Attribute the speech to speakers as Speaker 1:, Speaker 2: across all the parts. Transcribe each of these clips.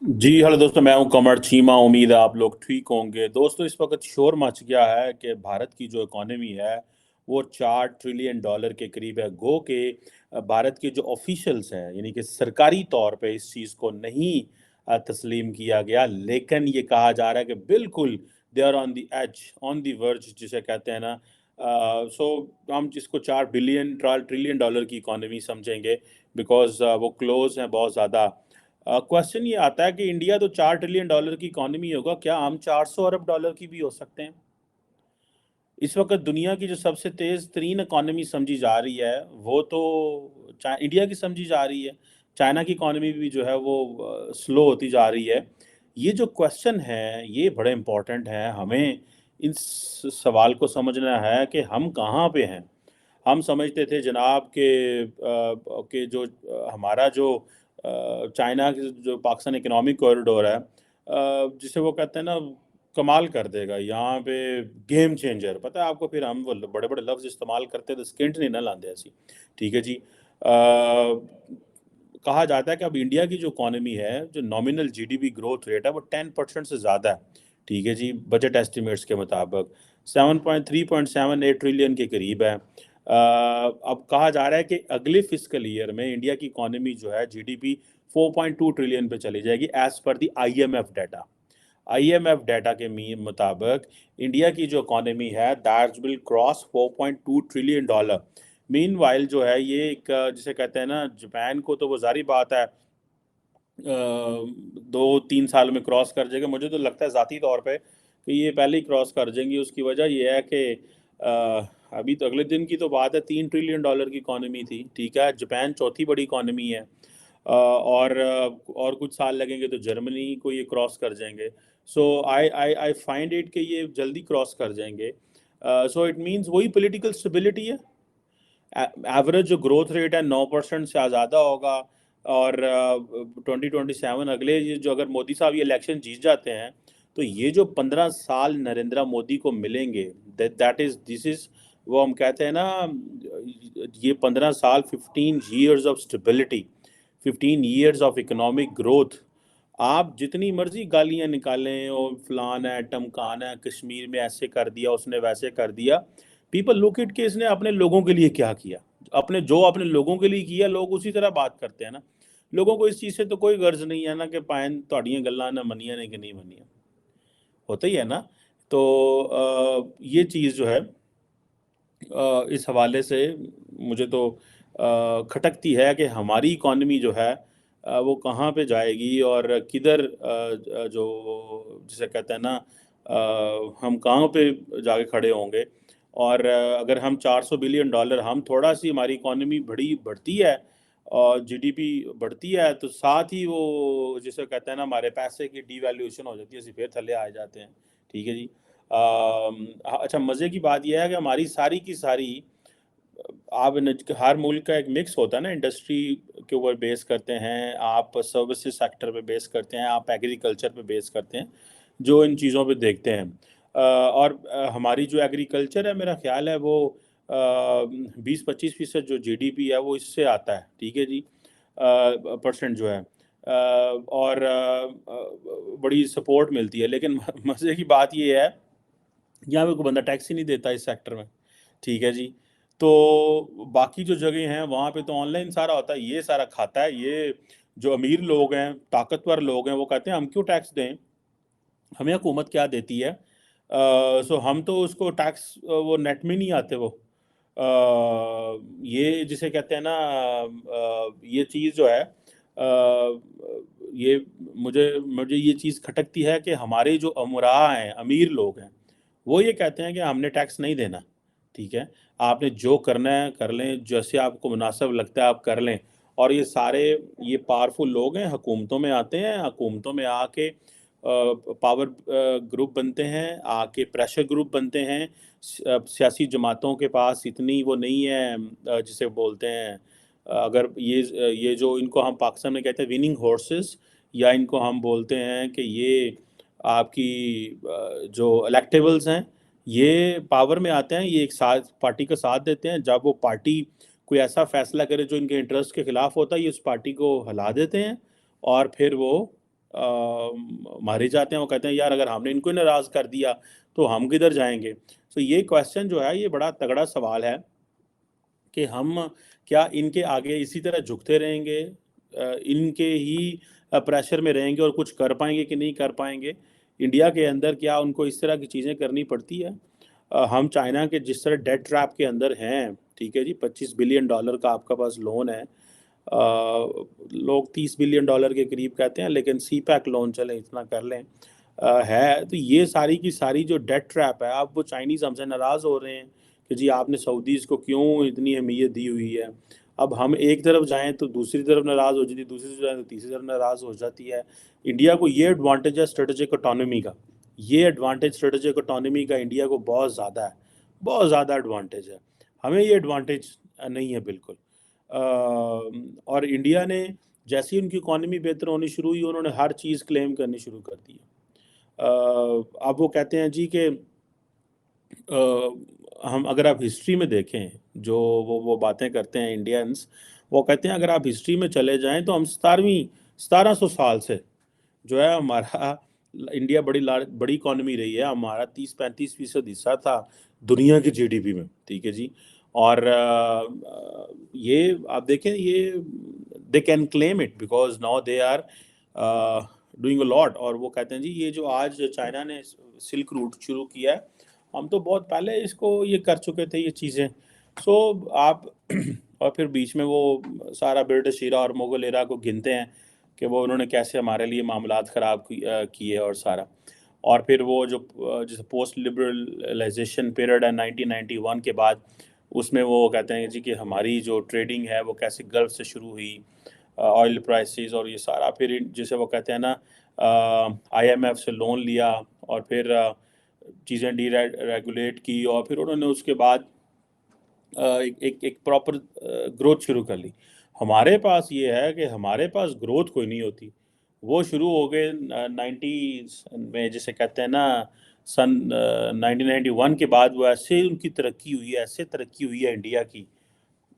Speaker 1: जी hello दोस्तों, मैं हूं कमर चीमा। उम्मीद है आप लोग ठीक होंगे। दोस्तों, इस वक्त शोर मच गया है कि भारत की जो इकॉनमी है वो $4 ट्रिलियन के करीब है। गो के भारत के जो ऑफिशियल्स हैं, यानी कि सरकारी तौर पे इस चीज़ को नहीं तस्लीम किया गया, लेकिन ये कहा जा रहा है कि बिल्कुल they are on the edge, on the verge जिसे कहते हैं ना। सो हम जिसको $4 ट्रिलियन की इकॉनमी समझेंगे, बिकॉज वो क्लोज हैं बहुत ज़्यादा। क्वेश्चन ये आता है कि इंडिया तो $4 ट्रिलियन की इकॉनमी होगा, क्या हम 400 अरब डॉलर की भी हो सकते हैं? इस वक्त दुनिया की जो सबसे तेज तरीन इकॉनमी समझी जा रही है वो तो इंडिया की समझी जा रही है। चाइना की इकॉनमी भी जो है वो स्लो होती जा रही है। ये जो क्वेश्चन है ये बड़े इम्पोर्टेंट है। हमें इस सवाल को समझना है कि हम कहाँ पे हैं। हम समझते थे जनाब के जो हमारा जो चाइना की जो पाकिस्तान इकोनॉमिक कॉरिडोर है, जिसे वो कहते हैं ना, कमाल कर देगा यहाँ पे, गेम चेंजर। पता है आपको, फिर हम वो बड़े बड़े लफ्ज इस्तेमाल करते तो स्किंट नहीं ना लाते ऐसी। ठीक है जी। कहा जाता है कि अब इंडिया की जो इकॉनमी है, जो नॉमिनल जीडीपी ग्रोथ रेट है, वो 10% से ज़्यादा है। ठीक है जी, बजट एस्टिमेट्स के मुताबिक 3.78 ट्रिलियन के करीब है। अब कहा जा रहा है कि अगले फिस्कल ईयर में इंडिया की इकॉनमी जो है जीडीपी 4.2 ट्रिलियन पे चली जाएगी, एज पर दी आईएमएफ डाटा। आईएमएफ डाटा के मुताबिक इंडिया की जो इकोनॉमी है that will cross $4.2 trillion. Mean while जो है ये एक जिसे कहते हैं ना, जापान को तो वो जारी बात है 2-3 साल में क्रॉस कर जाएगा। मुझे तो लगता है ज़ाती तौर पे कि ये पहले ही क्रॉस कर जाएंगी। उसकी वजह ये है कि अभी तो अगले दिन की तो बात है, $3 ट्रिलियन की इकॉनमी थी। ठीक है, जापान चौथी बड़ी इकॉनमी है। और कुछ साल लगेंगे तो जर्मनी को ये क्रॉस कर जाएंगे। सो आई आई आई फाइंड इट कि ये जल्दी क्रॉस कर जाएंगे। सो इट मीन्स वही पॉलिटिकल स्टेबिलिटी है। एवरेज जो ग्रोथ रेट है 9% से ज़्यादा होगा। और 2027 अगले ये जो, अगर मोदी साहब ये इलेक्शन जीत जाते हैं तो ये जो 15 साल नरेंद्र मोदी को मिलेंगे, दैट इज दिस इज वो हम कहते हैं ना, ये 15 साल, 15 years of stability, 15 years of economic growth. आप जितनी मर्जी गालियां निकालें और फलाना है टमकाना है, कश्मीर में ऐसे कर दिया, उसने वैसे कर दिया, पीपल लुक इट कि इसने अपने लोगों के लिए क्या किया। अपने लोगों के लिए किया, लोग उसी तरह बात करते हैं ना। लोगों को इस चीज़ से तो कोई गर्ज नहीं है ना कि पायन ਤੁਹਾਡੀਆਂ ਗੱਲਾਂ ना मनिया ने कि नहीं मनिया, होता ही है ना। तो ये चीज़ जो है इस हवाले से मुझे तो खटकती है कि हमारी इकॉनमी जो है वो कहाँ पे जाएगी और किधर, जो जिसे कहते हैं ना, हम कहाँ पे जाके खड़े होंगे। और अगर हम $400 बिलियन, हम थोड़ा सी हमारी इकॉनमी बढ़ती है और जीडीपी बढ़ती है, तो साथ ही वो जिसे कहते हैं ना, हमारे पैसे की डीवैल्यूएशन हो जाती है, फिर थल्ले आ जाते हैं। ठीक है जी। अच्छा, मज़े की बात यह है कि हमारी सारी की सारी, हर मुल्क का एक मिक्स होता है ना, इंडस्ट्री के ऊपर बेस करते हैं, आप सर्विसेज सेक्टर पे बेस करते हैं, आप एग्रीकल्चर पे बेस करते हैं, जो इन चीज़ों पे देखते हैं। और हमारी जो एग्रीकल्चर है, मेरा ख्याल है वो 20-25% जो जीडीपी है वो इससे आता है। ठीक है जी। परसेंट जो है, और बड़ी सपोर्ट मिलती है। लेकिन मज़े की बात ये है, यहाँ पे कोई बंदा टैक्स ही नहीं देता इस सेक्टर में। ठीक है जी। तो बाकी जो जगह हैं वहाँ पे तो ऑनलाइन सारा होता है, ये सारा खाता है। ये जो अमीर लोग हैं, ताकतवर लोग हैं, वो कहते हैं हम क्यों टैक्स दें, हमें हुकूमत क्या देती है। सो हम तो उसको टैक्स वो नेट में नहीं आते वो। ये जिसे कहते हैं ना, ये चीज़ जो है, ये मुझे मुझे ये चीज़ खटकती है कि हमारे जो अमरा हैं, अमीर लोग हैं, वो ये कहते हैं कि हमने टैक्स नहीं देना। ठीक है, आपने जो करना है कर लें, जैसे आपको मुनासिब लगता है आप कर लें। और ये सारे, ये पावरफुल लोग हैं, हुकूमतों में आते हैं, हुकूमतों में आके पावर ग्रुप बनते हैं, आके प्रेशर ग्रुप बनते हैं। सियासी जमातों के पास इतनी वो नहीं है, जिसे बोलते हैं, अगर ये जो इनको हम पाकिस्तान में कहते हैं विनिंग हॉर्सेस, या इनको हम बोलते हैं कि ये आपकी जो इलेक्टेबल्स हैं, ये पावर में आते हैं, ये एक साथ पार्टी का साथ देते हैं। जब वो पार्टी कोई ऐसा फैसला करे जो इनके इंटरेस्ट के खिलाफ होता है, ये उस पार्टी को हिला देते हैं और फिर वो मारे जाते हैं। वो कहते हैं यार अगर हमने इनको नाराज़ कर दिया तो हम किधर जाएंगे। तो ये क्वेश्चन जो है ये बड़ा तगड़ा सवाल है कि हम क्या इनके आगे इसी तरह झुकते रहेंगे, इनके ही प्रेशर में रहेंगे और कुछ कर पाएंगे कि नहीं कर पाएंगे। इंडिया के अंदर क्या उनको इस तरह की चीज़ें करनी पड़ती है। हम चाइना के जिस तरह डेट ट्रैप के अंदर हैं, ठीक है जी, $25 बिलियन का आपका पास लोन है। लोग $30 बिलियन के करीब कहते हैं, लेकिन सी पैक लोन चले इतना कर लें है। तो ये सारी की सारी जो डेट ट्रैप है, अब वो चाइनीज़ हमसे नाराज़ हो रहे हैं कि जी आपने सऊदीज़ को क्यों इतनी अहमियत दी हुई है। अब हम एक तरफ जाएं तो दूसरी तरफ नाराज़ हो जाती है, दूसरी तरफ जाएं तो तीसरी तरफ नाराज़ हो जाती है। इंडिया को ये एडवांटेज है स्ट्रेटेजिक ऑटोनॉमी का, ये एडवांटेज स्ट्रेटेजिक ऑटोनॉमी का इंडिया को बहुत ज़्यादा है, बहुत ज़्यादा एडवांटेज है। हमें ये एडवांटेज नहीं है बिल्कुल। और इंडिया ने जैसे ही उनकी इकॉनमी बेहतर होनी शुरू हुई, उन्होंने हर चीज़ क्लेम करनी शुरू कर दी। अब वो कहते हैं जी कि हम अगर आप हिस्ट्री में देखें जो वो बातें करते हैं इंडियंस, वो कहते हैं अगर आप हिस्ट्री में चले जाएं तो हम 1700 साल से जो है हमारा इंडिया बड़ी इकॉनमी रही है। हमारा 30-35% हिस्सा था दुनिया की जीडीपी में, ठीक है जी। और ये आप देखें, ये they can claim it because now they are doing a lot. और वो कहते हैं जी ये जो आज चाइना ने सिल्क रूट शुरू किया है, हम तो बहुत पहले इसको ये कर चुके थे ये चीज़ें। सो आप और फिर बीच में वो सारा ब्रिटिश ईरा और मुगल ईरा को गिनते हैं कि वो उन्होंने कैसे हमारे लिए मामलात ख़राब किए और सारा। और फिर वो जो जैसे पोस्ट लिबरलाइजेशन पीरियड है 1991 के बाद, उसमें वो कहते हैं जी कि हमारी जो ट्रेडिंग है वो कैसे गल्फ से शुरू हुई, ऑयल प्राइसेस और ये सारा। फिर जैसे वो कहते हैं ना आईएमएफ से लोन लिया और फिर चीज़ें डी रेगुलेट की और फिर उन्होंने उसके बाद एक प्रॉपर ग्रोथ शुरू कर ली। हमारे पास ये है कि हमारे पास ग्रोथ कोई नहीं होती। वो शुरू हो गए 90s में, जिसे कहते हैं ना सन 1991 के बाद वो ऐसे उनकी तरक्की हुई है, ऐसे तरक्की हुई है इंडिया की,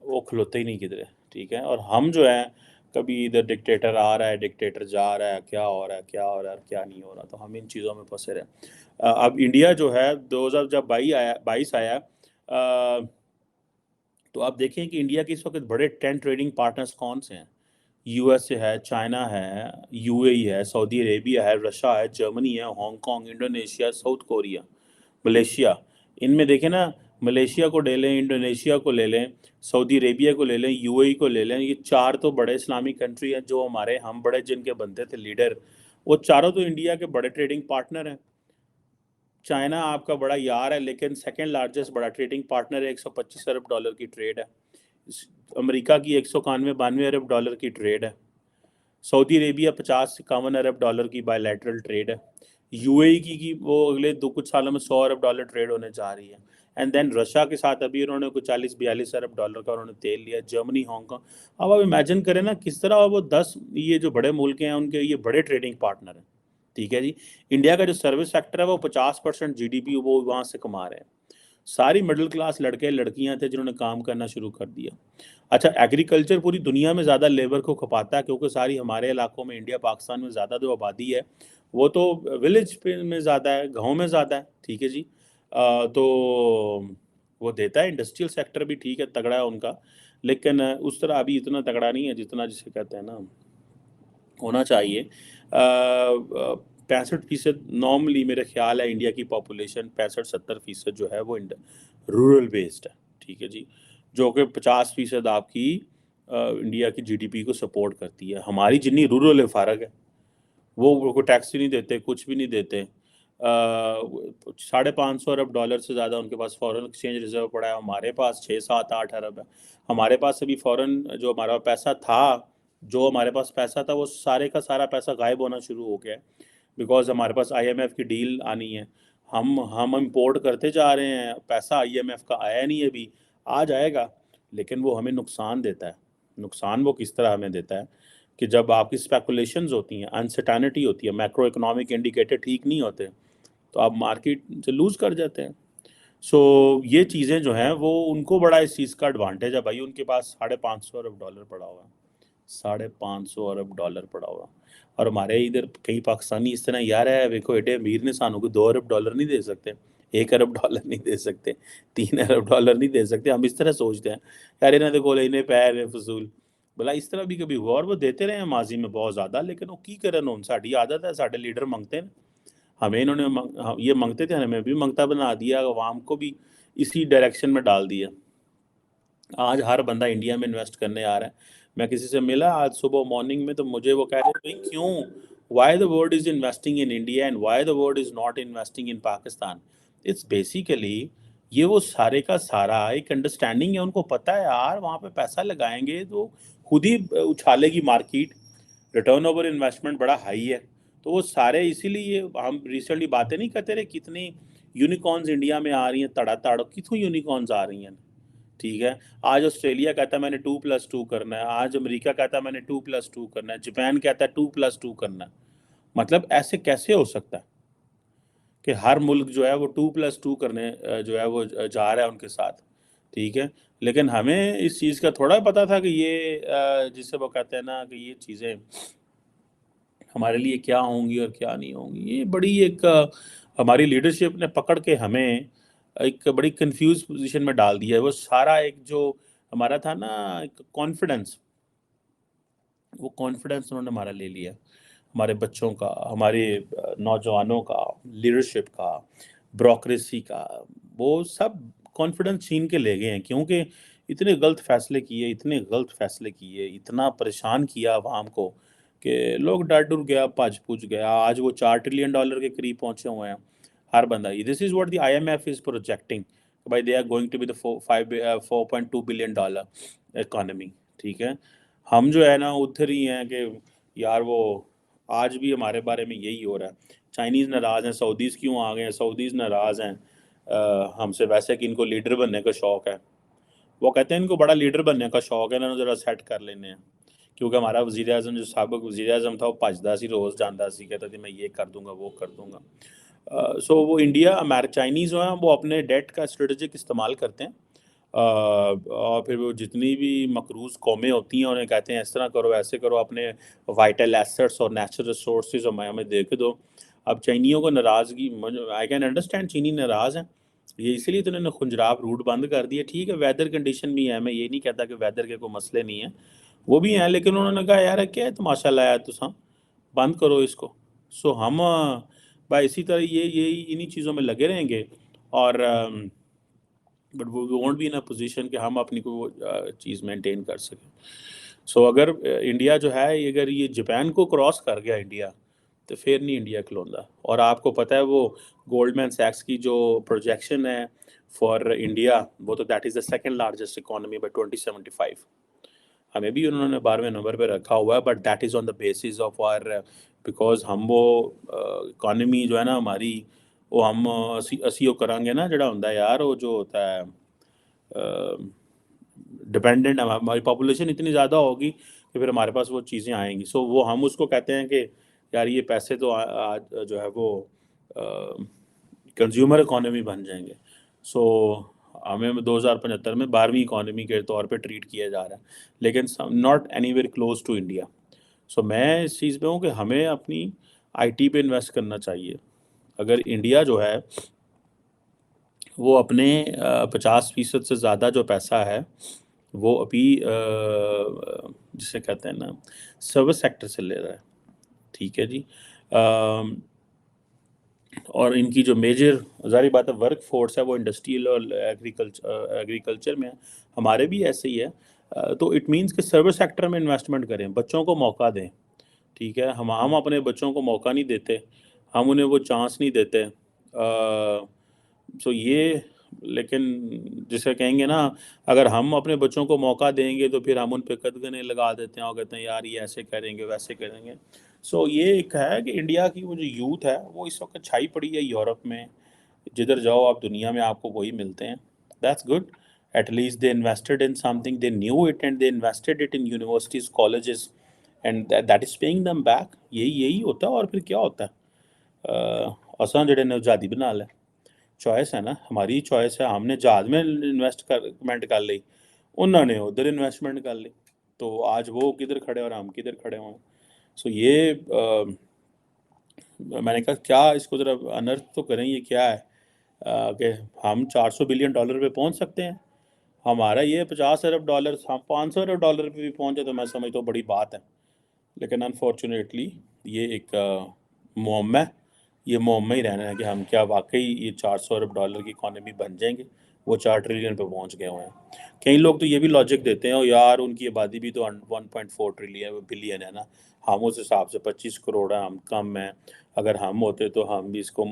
Speaker 1: वो खलोते ही नहीं किधरे, ठीक है। और हम जो है कभी इधर डिक्टेटर आ रहा है, डिक्टेटर जा रहा है, क्या हो रहा है, क्या हो रहा है, क्या नहीं हो रहा, तो हम इन चीज़ों में फंसे रहे। अब इंडिया जो है 2000 जब 22 आया, तो आप देखें कि इंडिया के इस वक्त बड़े 10 ट्रेडिंग पार्टनर्स कौन से हैं। यूएसए है, चाइना है, यूएई है, सऊदी अरेबिया है, रशिया है, जर्मनी है, Hong Kong, Indonesia, south Korea, Malaysia. इनमें देखें ना, मलेशिया को ले लें, इंडोनेशिया को ले लें, सऊदी अरेबिया को ले लें, यूएई को ले लें, ये चार तो बड़े इस्लामिक कंट्री हैं जो हमारे हम बड़े जिनके बनते थे लीडर, वो चारों तो इंडिया के बड़े ट्रेडिंग पार्टनर हैं। चाइना आपका बड़ा यार है लेकिन सेकेंड लार्जेस्ट बड़ा ट्रेडिंग पार्टनर है, $125 अरब की ट्रेड है। अमेरिका की 191-92 अरब की ट्रेड है। सऊदी अरेबिया 50-51 अरब की बायलैटरल ट्रेड है। यूएई की वो अगले कुछ सालों में $100 अरब ट्रेड होने जा रही है। एंड देन रशिया के साथ अभी उन्होंने कुछ 40-42 अरब का उन्होंने तेल लिया, जर्मनी, हांगकांग। अब आप इमेजिन करें ना किस तरह वो 10 ये जो बड़े मुल्क हैं उनके ये बड़े ट्रेडिंग पार्टनर हैं, ठीक है जी। इंडिया का जो सर्विस सेक्टर है वो 50% जीडीपी वो वहाँ से कमा रहे हैं। सारी मिडिल क्लास लड़के लड़कियां थे जिन्होंने काम करना शुरू कर दिया। अच्छा, एग्रीकल्चर पूरी दुनिया में ज़्यादा लेबर को खपाता है क्योंकि सारी हमारे इलाकों में, इंडिया पाकिस्तान में ज़्यादा जो आबादी है वो तो विलेज पे में ज़्यादा है, गाँव में ज़्यादा है, ठीक है जी। तो वो देता है। इंडस्ट्रियल सेक्टर भी ठीक है, तगड़ा है उनका, लेकिन उस तरह अभी इतना तगड़ा नहीं है जितना जिसे कहते हैं ना होना चाहिए। 65% नॉर्मली मेरा ख्याल है इंडिया की पॉपुलेशन 65-70% जो है वो रूरल बेस्ड है, ठीक है जी। जो कि 50% आपकी इंडिया की जीडीपी को सपोर्ट करती है। हमारी जितनी रूरल है फ़र्क है, वो कोई टैक्स ही नहीं देते, कुछ भी नहीं देते। 550 अरब से ज़्यादा उनके पास फॉरेन एक्सचेंज रिजर्व पड़ा है, हमारे पास 6-7-8 अरब है। हमारे पास अभी फॉरेन जो हमारा पैसा था, जो हमारे पास पैसा था वो सारे का सारा पैसा गायब होना शुरू हो गया है बिकॉज हमारे पास आईएमएफ की डील आनी है। हम इंपोर्ट करते जा रहे हैं, पैसा आईएमएफ का आया नहीं है अभी, आ जाएगा, लेकिन वो हमें नुकसान देता है। नुकसान वो किस तरह हमें देता है कि जब आपकी स्पेकुलेशंस होती हैं, अनसर्टेनिटी होती है, मैक्रो इकोनॉमिक इंडिकेटर ठीक नहीं होते, तो आप मार्केट से लूज़ कर जाते हैं। सो ये चीज़ें जो हैं वो उनको बड़ा इस चीज़ का एडवांटेज है भाई, उनके पास $550 अरब पड़ा हुआ है, $550 अरब पड़ा हुआ। और हमारे इधर कई पाकिस्तानी इस तरह यार है, देखो एडे अमीर ने सानू को $2 अरब नहीं दे सकते, $1 अरब नहीं दे सकते, $3 अरब नहीं दे सकते। हम इस तरह सोचते हैं यार इन्हों के कोल इन्ने पैसे ने फजूल। भला इस तरह भी कभी हुआ? और वो देते रहे हैं माजी में बहुत ज़्यादा, लेकिन वो की करन हुन साडी आदत है, साडे लीडर मंगते हैं, हमें इन्होंने ये मंगते थे, हमें भी मंगता बना दिया, अवाम को भी इसी डायरेक्शन में डाल दिया। आज हर बंदा इंडिया में इन्वेस्ट करने आ रहा है। मैं किसी से मिला आज सुबह मॉर्निंग में, तो मुझे वो कह रहे थे भाई क्यों, why the world is investing in India and why the world is not investing in Pakistan. It's basically ये वो सारे का सारा एक अंडरस्टैंडिंग है, उनको पता है यार वहाँ पे पैसा लगाएंगे तो खुद ही उछालेगी मार्केट, रिटर्न ओवर इन्वेस्टमेंट बड़ा हाई है। तो वो सारे इसीलिए हम रिसेंटली बातें नहीं करते रहे कितनी यूनिकॉर्न्स इंडिया में आ रही हैं, तड़ा तड़ कितों यूनिकॉर्न्स आ रही हैं। ठीक है, आज ऑस्ट्रेलिया कहता है मैंने 2+2 करना है, आज अमेरिका कहता है मैंने 2+2 करना है, जापान कहता है 2+2 करना है। मतलब ऐसे कैसे हो सकता है कि हर मुल्क जो है वो 2+2 करने जो है वो जा रहा है उनके साथ। ठीक है, लेकिन हमें इस चीज़ का थोड़ा पता था कि ये जिसे वो कहते हैं ना कि ये चीज़ें हमारे लिए क्या होंगी और क्या नहीं होंगी। ये बड़ी एक हमारी लीडरशिप ने पकड़ के हमें एक बड़ी कंफ्यूज पोजीशन में डाल दिया है। वो सारा एक जो हमारा था ना एक कॉन्फिडेंस, वो कॉन्फिडेंस उन्होंने हमारा ले लिया, हमारे बच्चों का, हमारे नौजवानों का, लीडरशिप का, ब्रोक्रेसी का, वो सब कॉन्फिडेंस छीन के ले गए हैं। क्योंकि इतने गलत फैसले किए, इतने गलत फैसले किए, इतना परेशान किया आवाम को कि लोग डर डर गया, भज पुज गया। आज वो $4 ट्रिलियन के करीब पहुंचे हुए हैं हर बंदा। This is what the IMF is projecting, भाई they are going to be the 4.2 billion dollar economy. ठीक है, हम जो है ना उधर ही हैं कि यार वो आज भी हमारे बारे में यही हो रहा है। चाइनीज़ नाराज़ हैं, सऊदीज़ क्यों आ गए हैं, सऊदीज़ नाराज़ हैं हमसे, वैसे कि इनको लीडर बनने का शौक़ है। वो कहते हैं इनको बड़ा लीडर बनने का शौक़ है, इन्होंने ज़रा सेट कर लेने हैं। क्योंकि हमारा वज़ीर आज़म जो साबिक़ वज़ीर आज़म था वो भजदा सी, रोज़ जाता सी, कहता था मैं ये कर दूंगा वो कर दूंगा। सो वो इंडिया चाइनीज़ जो हैं वो अपने डेट का स्ट्रेटजिक इस्तेमाल करते हैं। और फिर वो जितनी भी मकरूज़ कौमें होती हैं उन्हें कहते हैं इस तरह करो, ऐसे करो, अपने वाइटल एसेट्स और नेचुरल रिसोर्सेज हमें दे के दो। अब चाइनियों को नाराज़गी, आई कैन अंडरस्टैंड चीनी नाराज़ हैं, ये इसीलिए तो इन्होंने खुंजराब रूट बंद कर दिया। ठीक है, वेदर कंडीशन भी है, मैं ये नहीं कहता कि वेदर के कोई मसले नहीं हैं, वो भी हैं, लेकिन उन्होंने कहा यार क्या है तमाशा लाया तुसा, बंद करो इसको। सो हम भाई इसी तरह ये इन्हीं चीज़ों में लगे रहेंगे, और बट वो won't be in a position कि हम अपनी को चीज़ मेंटेन कर सकें। सो अगर इंडिया जो है अगर ये जापान को क्रॉस कर गया इंडिया, तो फिर नहीं इंडिया खलोंदा। और आपको पता है वो गोल्डमैन सैक्स की जो प्रोजेक्शन है फॉर इंडिया, वो तो that is the second largest economy bye 2075। हमें भी उन्होंने 12वें नंबर पे रखा हुआ है, but that is on the basis of our, because हम वो इकॉनमी जो है ना हमारी, वो हम असी वो करांगे ना जड़ा होंदा है यार, वो जो होता है डिपेंडेंट, हमारी पॉपुलेशन इतनी ज़्यादा होगी कि फिर हमारे पास वो चीज़ें आएंगी। सो वो हम उसको कहते हैं कि यार ये पैसे तो आज जो है वो कंज्यूमर इकोनॉमी बन जाएंगे। सो हमें 2075 में 12वीं इकोनॉमी के तौर पे ट्रीट किया जा रहा है, लेकिन not anywhere close to India. So मैं इस चीज़ पे हूँ कि हमें अपनी आईटी पे इन्वेस्ट करना चाहिए। अगर इंडिया जो है वो अपने 50% से ज़्यादा जो पैसा है वो अभी जिसे कहते हैं ना सर्विस सेक्टर से ले रहा है। ठीक है जी। और इनकी जो मेजर ज़ाहिर बात है वर्क फोर्स है वो इंडस्ट्रियल और एग्रीकल्चर में है, हमारे भी ऐसे ही है। तो इट मीन्स कि सर्विस सेक्टर में इन्वेस्टमेंट करें, बच्चों को मौका दें। ठीक है, हम अपने बच्चों को मौका नहीं देते, हम उन्हें वो चांस नहीं देते। सो ये, लेकिन जिसे कहेंगे ना, अगर हम अपने बच्चों को मौका देंगे तो फिर हम उन पे कदगने लगा देते हैं और कहते हैं यार ये ऐसे करेंगे वैसे करेंगे। सो ये एक है कि इंडिया की वो जो यूथ है वो इस वक्त छाई पड़ी है यूरोप में, जिधर जाओ आप दुनिया में आपको वही मिलते हैं। That's good, at least they invested in something, they knew it and they invested it in universities colleges and that is paying them back. यही होता है। और फिर क्या होता है, असा जड़े ने आज़ादी बना लें, चॉइस है ना, हमारी चॉइस है। हमने जहाज में इन्वेस्टमेंट कर ली, उन्होंने उधर इन्वेस्टमेंट कर ली। तो आज वो किधर खड़े और हम किधर खड़े हुए हैं। सो ये मैंने कहा क्या इसको ज़रा अनर्थ तो करें, ये क्या है कि हम $400 बिलियन पे पहुंच सकते हैं। हमारा ये $50 अरब, हम $500 अरब पे भी पहुंचे तो मैं समझता हूँ बड़ी बात है। लेकिन अनफॉर्चुनेटली ये एक मुअम्मा है। ये मुअम्मा ही रहना है कि हम क्या वाकई ये $400 अरब की इकॉनमी बन जाएंगे। वो 4 ट्रिलियन पे पहुंच गए हुए हैं। कई लोग तो ये भी लॉजिक देते हैं, और यार उनकी आबादी भी तो 1.4 बिलियन है ना, हम उस हिसाब से 25 करोड़ हैं, हम कम हैं। अगर हम होते तो हम भी इसको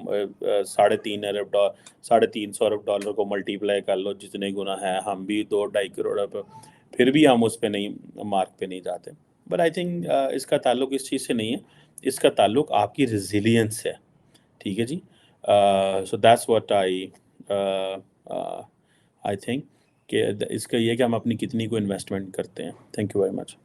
Speaker 1: $350 को मल्टीप्लाई कर लो, जितने गुना है हम भी 2-2.5 करोड़ अब, फिर भी हम उस पे नहीं, मार्क पे नहीं जाते। बट आई थिंक इसका ताल्लुक इस चीज़ से नहीं है, इसका ताल्लुक आपकी रिजिलियंस है। ठीक है जी। So that's what I think कि इसका ये है कि हम अपनी कितनी को इन्वेस्टमेंट करते हैं। Thank you very much.